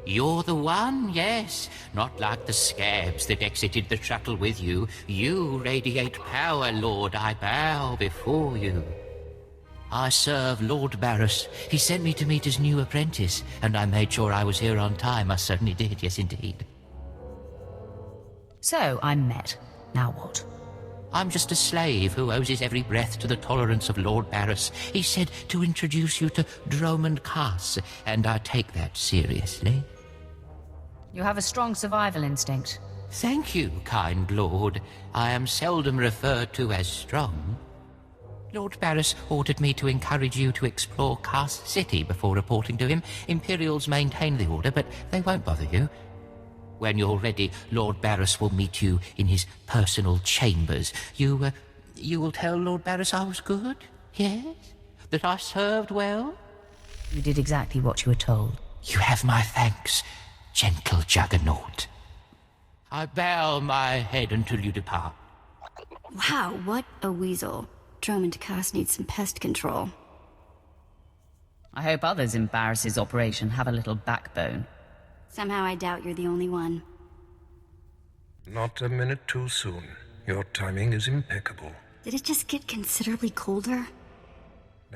You're the one, yes. Not like the scabs that exited the shuttle with you. You radiate power, Lord. I bow before you. I serve Lord Baris. He sent me to meet his new apprentice, and I made sure I was here on time. I certainly did, yes indeed. So, I'm met. Now what? I'm just a slave who owes his every breath to the tolerance of Lord Baris. He said to introduce you to Dromund Kaas, and I take that seriously. You have a strong survival instinct. Thank you, kind lord. I am seldom referred to as strong. Lord Baris ordered me to encourage you to explore Kaas City before reporting to him. Imperials maintain the order, but they won't bother you. When you're ready, Lord Baris will meet you in his personal chambers. You will tell Lord Baris I was good? Yes? That I served well? You did exactly what you were told. You have my thanks, gentle Juggernaut. I bow my head until you depart. Wow, what a weasel. Dromund Kaas needs some pest control. I hope others in Baris's operation have a little backbone. Somehow I doubt you're the only one. Not a minute too soon. Your timing is impeccable. Did it just get considerably colder?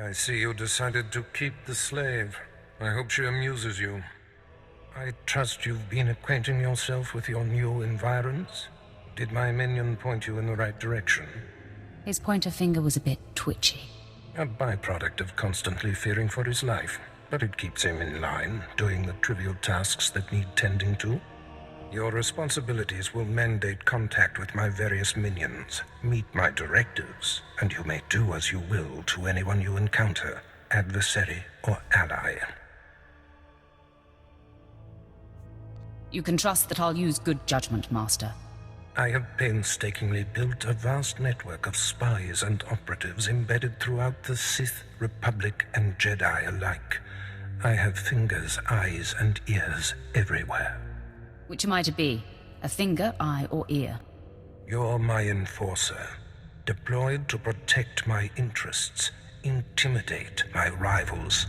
I see you decided to keep the slave. I hope she amuses you. I trust you've been acquainting yourself with your new environs. Did my minion point you in the right direction? His pointer finger was a bit twitchy. A byproduct of constantly fearing for his life. But it keeps him in line, doing the trivial tasks that need tending to. Your responsibilities will mandate contact with my various minions. Meet my directives, and you may do as you will to anyone you encounter, adversary or ally. You can trust that I'll use good judgment, Master. I have painstakingly built a vast network of spies and operatives embedded throughout the Sith, Republic, and Jedi alike. I have fingers, eyes, and ears everywhere. Which am I to be? A finger, eye, or ear? You're my enforcer, deployed to protect my interests, intimidate my rivals,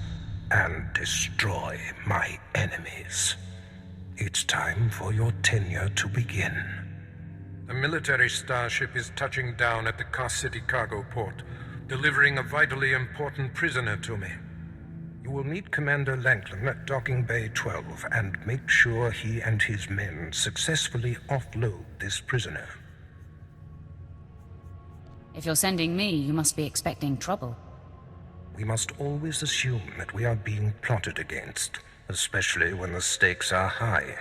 and destroy my enemies. It's time for your tenure to begin. A military starship is touching down at the Kaas City cargo port, delivering a vitally important prisoner to me. You will meet Commander Langland at Docking Bay 12 and make sure he and his men successfully offload this prisoner. If you're sending me, you must be expecting trouble. We must always assume that we are being plotted against, especially when the stakes are high.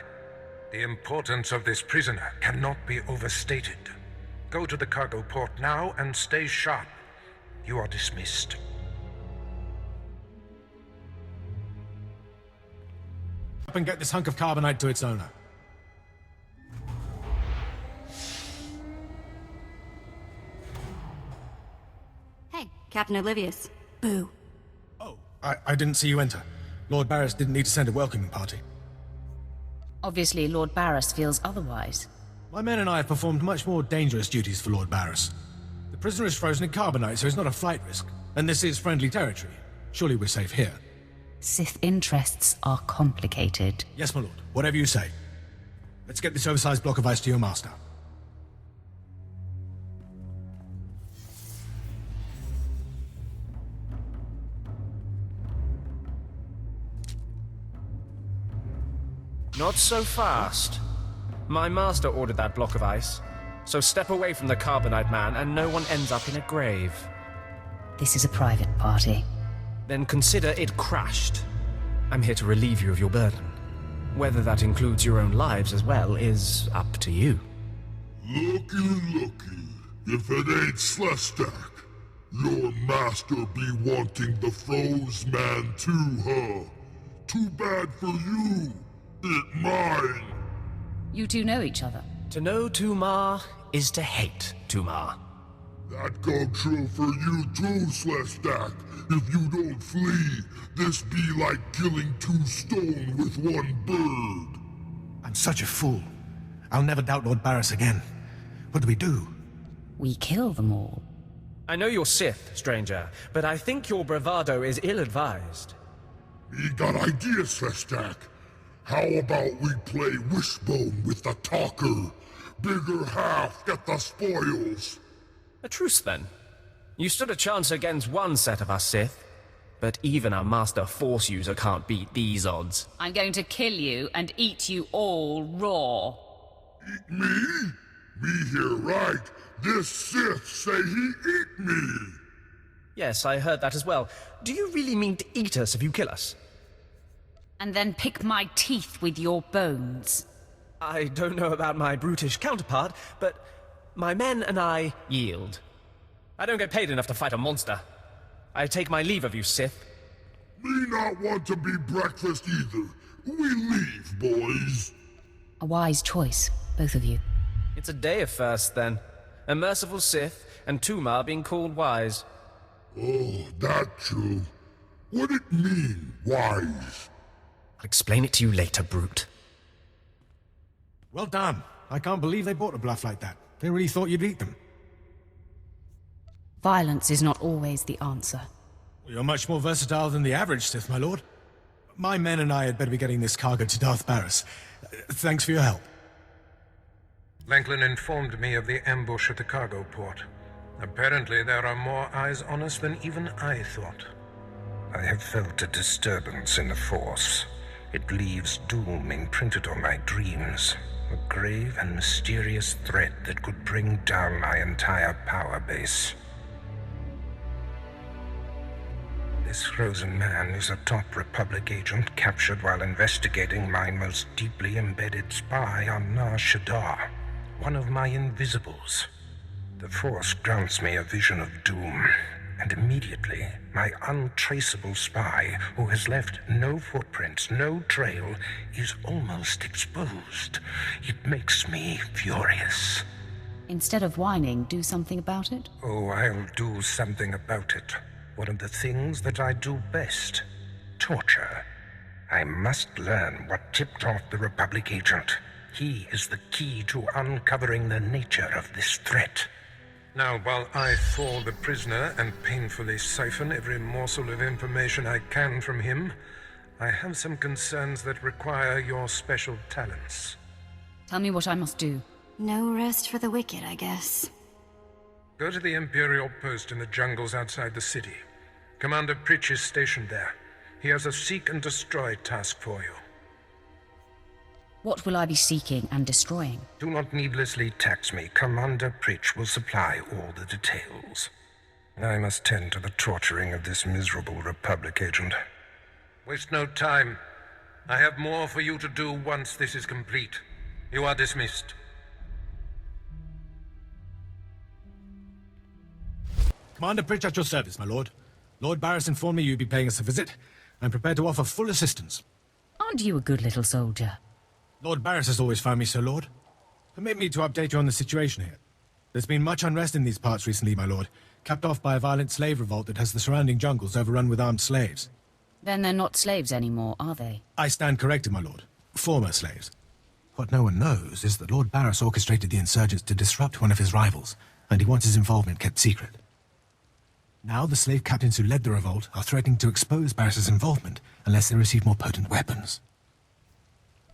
The importance of this prisoner cannot be overstated. Go to the cargo port now and stay sharp. You are dismissed. Up and get this hunk of carbonite to its owner. Hey, Captain Oblivious. Boo. Oh, I didn't see you enter. Lord Baris didn't need to send a welcoming party. Obviously, Lord Baris feels otherwise. My men and I have performed much more dangerous duties for Lord Baris. The prisoner is frozen in carbonite, so he's not a flight risk. And this is friendly territory. Surely we're safe here. Sith interests are complicated. Yes, my lord. Whatever you say. Let's get this oversized block of ice to your master. Not so fast. My master ordered that block of ice, so step away from the carbonite man and no one ends up in a grave. This is a private party. Then consider it crashed. I'm here to relieve you of your burden. Whether that includes your own lives as well is up to you. Looky. If it ain't Slestak, your master be wanting the froze man too, huh? Too bad for you. It mine. You two know each other. To know Tumar is to hate Tumar. That go true for you too, Slestak. If you don't flee, this be like killing two stone with one bird. I'm such a fool. I'll never doubt Lord Baris again. What do we do? We kill them all. I know you're Sith, stranger, but I think your bravado is ill-advised. Me got ideas, Slestak. How about we play wishbone with the talker? Bigger half get the spoils. A truce, then. You stood a chance against one set of us Sith, but even a master Force user can't beat these odds. I'm going to kill you and eat you all raw. Eat me? Me here right. This Sith say he eat me. Yes, I heard that as well. Do you really mean to eat us if you kill us? And then pick my teeth with your bones. I don't know about my brutish counterpart, but my men and I yield. I don't get paid enough to fight a monster. I take my leave of you, Sith. Me not want to be breakfast either. We leave, boys. A wise choice, both of you. It's a day of firsts, then. A merciful Sith, and Tumar being called wise. Oh, that true. What it mean, wise? I'll explain it to you later, brute. Well done. I can't believe they bought a bluff like that. They really thought you'd beat them. Violence is not always the answer. You're much more versatile than the average Sith, my lord. My men and I had better be getting this cargo to Darth Baris. Thanks for your help. Lanklin informed me of the ambush at the cargo port. Apparently there are more eyes on us than even I thought. I have felt a disturbance in the Force. It leaves doom imprinted on my dreams. A grave and mysterious threat that could bring down my entire power base. This frozen man is a top Republic agent captured while investigating my most deeply embedded spy on Nar Shaddaa, one of my invisibles. The Force grants me a vision of doom, and immediately my untraceable spy, who has left no footprints, no trail, is almost exposed. It makes me furious. Instead of whining, do something about it? Oh, I'll do something about it. One of the things that I do best. Torture. I must learn what tipped off the Republic agent. He is the key to uncovering the nature of this threat. Now, while I thaw the prisoner and painfully siphon every morsel of information I can from him, I have some concerns that require your special talents. Tell me what I must do. No rest for the wicked, I guess. Go to the Imperial post in the jungles outside the city. Commander Pritch is stationed there. He has a seek and destroy task for you. What will I be seeking and destroying? Do not needlessly tax me. Commander Pritch will supply all the details. I must tend to the torturing of this miserable Republic agent. Waste no time. I have more for you to do once this is complete. You are dismissed. Commander Pritch at your service, my lord. Lord Baris informed me you'd be paying us a visit. I'm prepared to offer full assistance. Aren't you a good little soldier? Lord Baris has always found me so, Lord. Permit me to update you on the situation here. There's been much unrest in these parts recently, my lord, capped off by a violent slave revolt that has the surrounding jungles overrun with armed slaves. Then they're not slaves anymore, are they? I stand corrected, my lord. Former slaves. What no one knows is that Lord Baris orchestrated the insurgents to disrupt one of his rivals, and he wants his involvement kept secret. Now the slave captains who led the revolt are threatening to expose Baris's involvement unless they receive more potent weapons.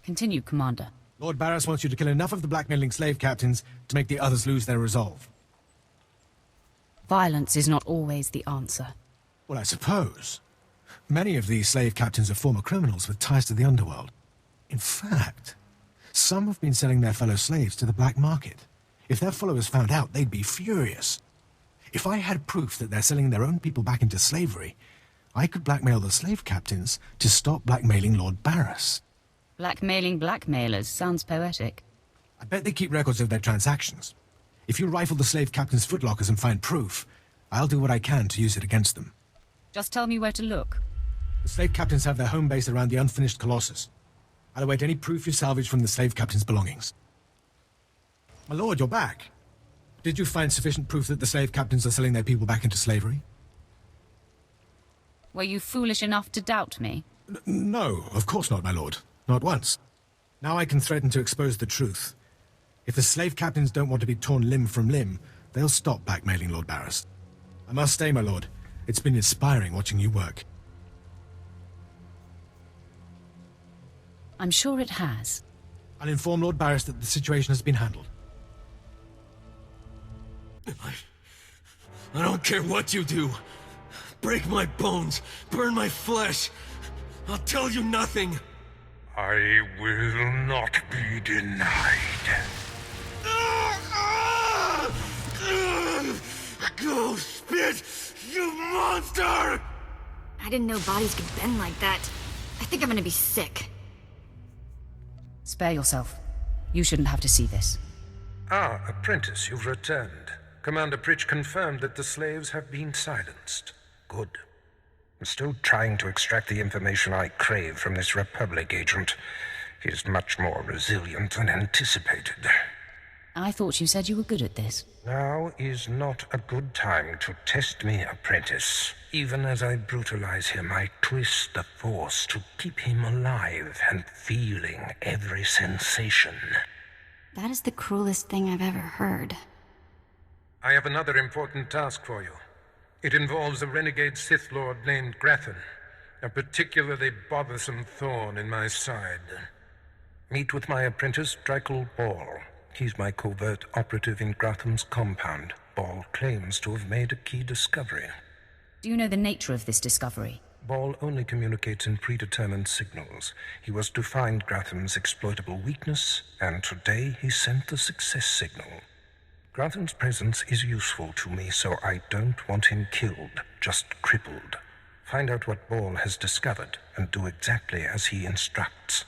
Continue, Commander. Lord Baris wants you to kill enough of the blackmailing slave captains to make the others lose their resolve. Violence is not always the answer. Well, I suppose. Many of these slave captains are former criminals with ties to the underworld. In fact, some have been selling their fellow slaves to the black market. If their followers found out, they'd be furious. If I had proof that they're selling their own people back into slavery, I could blackmail the slave captains to stop blackmailing Lord Baris. Blackmailing blackmailers sounds poetic. I bet they keep records of their transactions. If you rifle the slave captains' footlockers and find proof, I'll do what I can to use it against them. Just tell me where to look. The slave captains have their home base around the unfinished Colossus. I'll await any proof you salvage from the slave captains' belongings. My lord, you're back. Did you find sufficient proof that the slave captains are selling their people back into slavery? Were you foolish enough to doubt me? No, of course not, my lord. Not once. Now I can threaten to expose the truth. If the slave captains don't want to be torn limb from limb, they'll stop blackmailing Lord Baris. I must stay, my lord. It's been inspiring watching you work. I'm sure it has. I'll inform Lord Baris that the situation has been handled. I don't care what you do. Break my bones, burn my flesh. I'll tell you nothing. I will not be denied. Go spit, you monster! I didn't know bodies could bend like that. I think I'm gonna be sick. Spare yourself. You shouldn't have to see this. Ah, apprentice, you've returned. Commander Pritch confirmed that the slaves have been silenced. Good. I'm still trying to extract the information I crave from this Republic agent. He is much more resilient than anticipated. I thought you said you were good at this. Now is not a good time to test me, apprentice. Even as I brutalize him, I twist the Force to keep him alive and feeling every sensation. That is the cruelest thing I've ever heard. I have another important task for you. It involves a renegade Sith Lord named Grathan, a particularly bothersome thorn in my side. Meet with my apprentice, Drykel Ball. He's my covert operative in Grathan's compound. Ball claims to have made a key discovery. Do you know the nature of this discovery? Ball only communicates in predetermined signals. He was to find Grathan's exploitable weakness, and today he sent the success signal. Grathan's presence is useful to me, so I don't want him killed, just crippled. Find out what Ball has discovered, and do exactly as he instructs.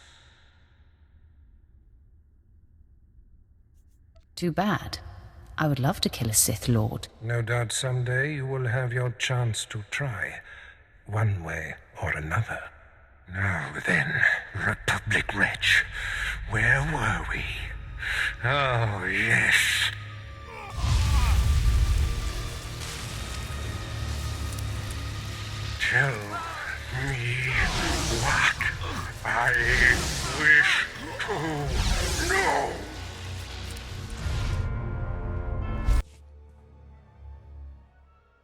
Too bad. I would love to kill a Sith Lord. No doubt someday you will have your chance to try, one way or another. Now then, Republic wretch, where were we? Oh, yes. Tell me what I wish to know.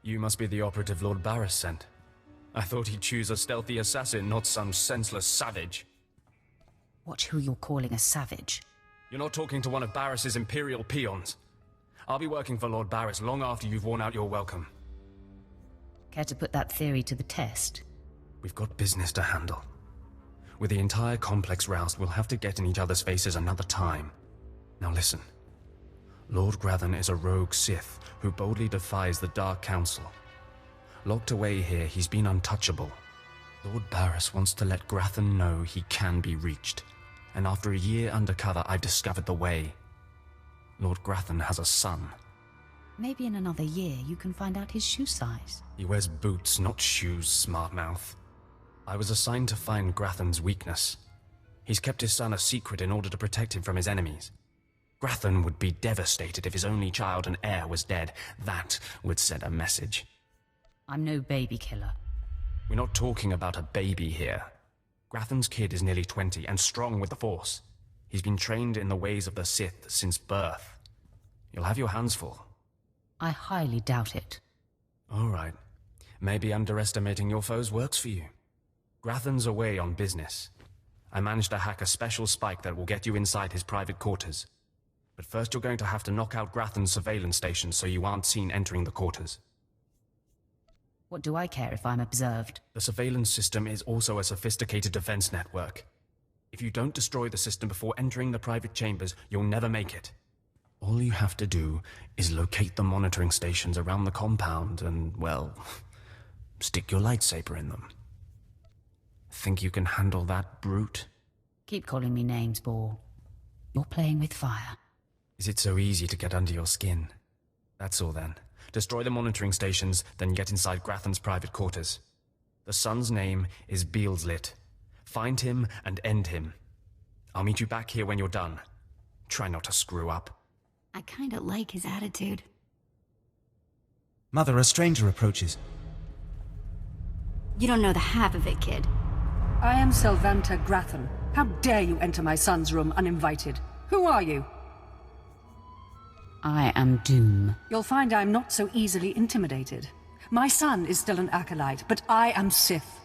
You must be the operative Lord Baris sent. I thought he'd choose a stealthy assassin, not some senseless savage. Watch who you're calling a savage. You're not talking to one of Baris's Imperial peons. I'll be working for Lord Baris long after you've worn out your welcome. Care to put that theory to the test? We've got business to handle. With the entire complex roused, we'll have to get in each other's faces another time. Now listen. Lord Grathan is a rogue Sith who boldly defies the Dark Council. Locked away here, he's been untouchable. Lord Baris wants to let Grathan know he can be reached. And after a year undercover, I've discovered the way. Lord Grathan has a son. Maybe in another year you can find out his shoe size. He wears boots, not shoes, smartmouth. I was assigned to find Grathan's weakness. He's kept his son a secret in order to protect him from his enemies. Grathan would be devastated if his only child and heir was dead. That would send a message. I'm no baby killer. We're not talking about a baby here. Grathan's kid is nearly 20 and strong with the Force. He's been trained in the ways of the Sith since birth. You'll have your hands full. I highly doubt it. All right. Maybe underestimating your foes works for you. Grathan's away on business. I managed to hack a special spike that will get you inside his private quarters. But first you're going to have to knock out Grathan's surveillance station so you aren't seen entering the quarters. What do I care if I'm observed? The surveillance system is also a sophisticated defense network. If you don't destroy the system before entering the private chambers, you'll never make it. All you have to do is locate the monitoring stations around the compound and, well, stick your lightsaber in them. Think you can handle that, brute? Keep calling me names, Ball. You're playing with fire. Is it so easy to get under your skin? That's all then. Destroy the monitoring stations, then get inside Grathan's private quarters. The son's name is Beelslit. Find him and end him. I'll meet you back here when you're done. Try not to screw up. I kinda like his attitude. Mother, a stranger approaches. You don't know the half of it, kid. I am Selvanta Grathan. How dare you enter my son's room uninvited? Who are you? I am Doom. You'll find I'm not so easily intimidated. My son is still an acolyte, but I am Sith.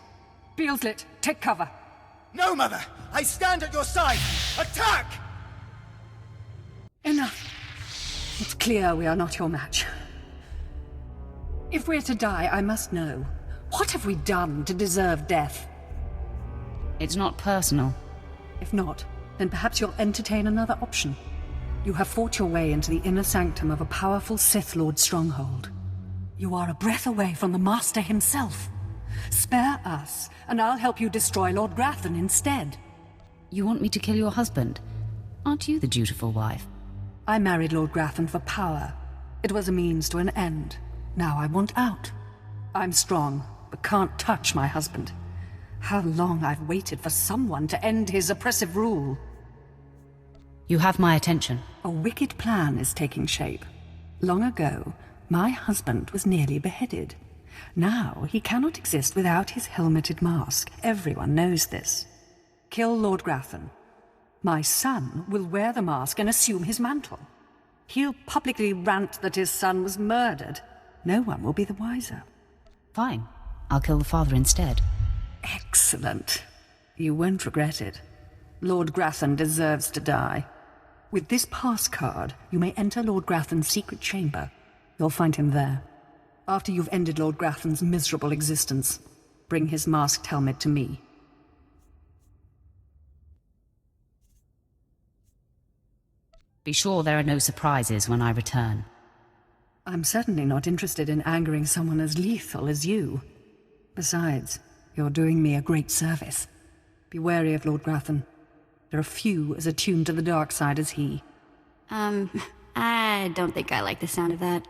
Beelslit, take cover. No, Mother! I stand at your side! Attack! Enough. It's clear we are not your match. If we're to die, I must know. What have we done to deserve death? It's not personal. If not, then perhaps you'll entertain another option. You have fought your way into the inner sanctum of a powerful Sith Lord stronghold. You are a breath away from the Master himself. Spare us, and I'll help you destroy Lord Grathan instead. You want me to kill your husband? Aren't you the dutiful wife? I married Lord Grathan for power. It was a means to an end. Now I want out. I'm strong, but can't touch my husband. How long I've waited for someone to end his oppressive rule. You have my attention. A wicked plan is taking shape. Long ago, my husband was nearly beheaded. Now he cannot exist without his helmeted mask. Everyone knows this. Kill Lord Grathan. My son will wear the mask and assume his mantle. He'll publicly rant that his son was murdered. No one will be the wiser. Fine. I'll kill the father instead. Excellent. You won't regret it. Lord Grathan deserves to die. With this pass card, you may enter Lord Grathan's secret chamber. You'll find him there. After you've ended Lord Grathan's miserable existence, bring his masked helmet to me. Be sure there are no surprises when I return. I'm certainly not interested in angering someone as lethal as you. Besides, you're doing me a great service. Be wary of Lord Grathan. There are few as attuned to the dark side as he. I don't think I like the sound of that.